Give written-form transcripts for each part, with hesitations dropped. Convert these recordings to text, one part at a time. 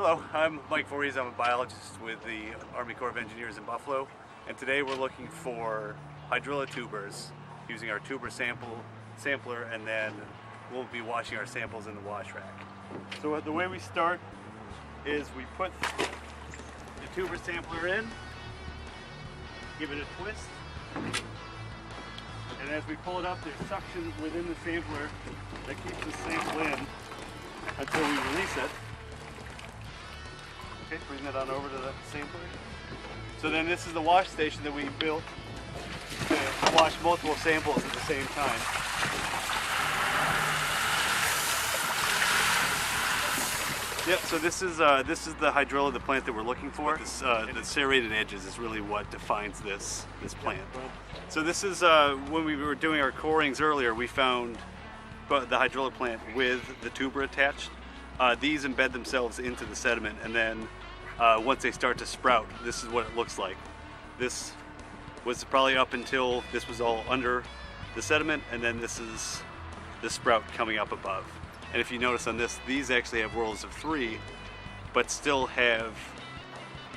Hello, I'm Mike Voorhees. I'm a biologist with the Army Corps of Engineers in Buffalo, and today we're looking for Hydrilla tubers using our tuber sampler, and then we'll be washing our samples in the wash rack. So the way we start is we put the tuber sampler in, give it a twist, and as we pull it up, there's suction within the sampler that keeps the sample in until we release it. Okay, bring that on over to the sampler. So then this is the wash station that we built to wash multiple samples at the same time. Yep, so this is the Hydrilla, the plant that we're looking for. The serrated edges is really what defines this plant. So this is, when we were doing our corings earlier, we found the Hydrilla plant with the tuber attached. These embed themselves into the sediment, and then once they start to sprout, this is what it looks like. This was probably up until this was all under the sediment, and then this is the sprout coming up above. And if you notice on this, these actually have whorls of 3, but still have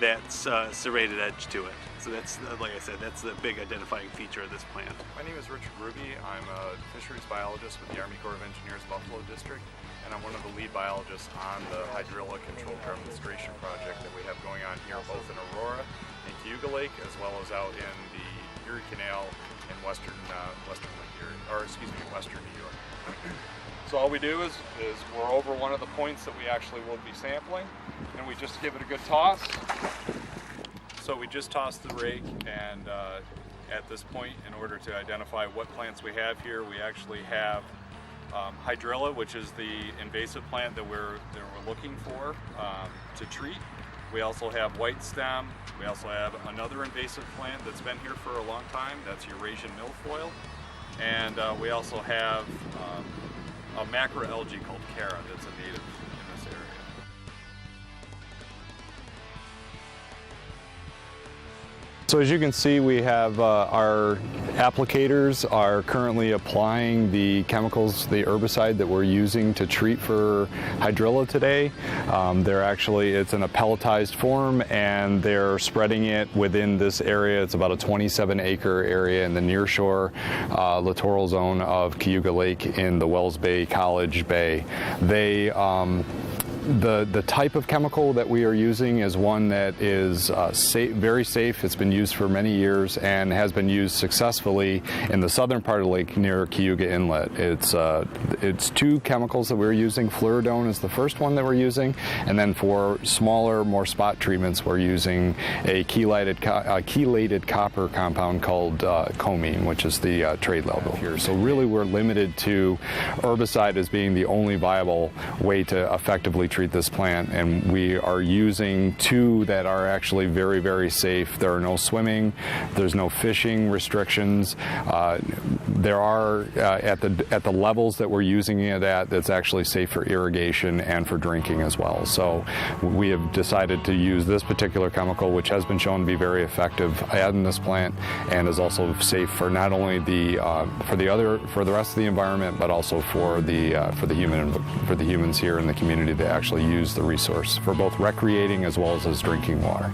that serrated edge to it. So that's, like I said, that's the big identifying feature of this plant. My name is Richard Ruby. I'm a fisheries biologist with the Army Corps of Engineers Buffalo District, and I'm one of the lead biologists on the Hydrilla control demonstration project that we have going on here, both in Aurora and Cayuga Lake, as well as out in the Erie Canal in western New York. So all we do is we're over one of the points that we actually will be sampling, and we just give it a good toss. So we just toss the rake, and at this point, in order to identify what plants we have here, we actually have Hydrilla, which is the invasive plant that we're looking for to treat. We also have white stem. We also have another invasive plant that's been here for a long time. That's Eurasian milfoil. And we also have a macroalgae called Cara that's a native in this area. So as you can see, we have our applicators are currently applying the chemicals, the herbicide that we're using to treat for Hydrilla today. It's in a pelletized form, and they're spreading it within this area. It's about a 27-acre area in the nearshore littoral zone of Cayuga Lake in the Wells Bay College Bay. The type of chemical that we are using is one that is very safe. It's been used for many years and has been used successfully in the southern part of the lake near Cayuga Inlet. It's 2 chemicals that we're using. Fluoridone is the first one that we're using, and then for smaller, more spot treatments, we're using a chelated copper compound called comine, which is the trade label here. So really we're limited to herbicide as being the only viable way to effectively treat this plant, and we are using 2 that are actually very, very safe. There are no swimming, there's no fishing restrictions. There are at the levels that we're using it at, that's actually safe for irrigation and for drinking as well. So we have decided to use this particular chemical, which has been shown to be very effective in this plant, and is also safe for not only for the rest of the environment, but also for the humans here in the community that actually use the resource for both recreating as well as drinking water.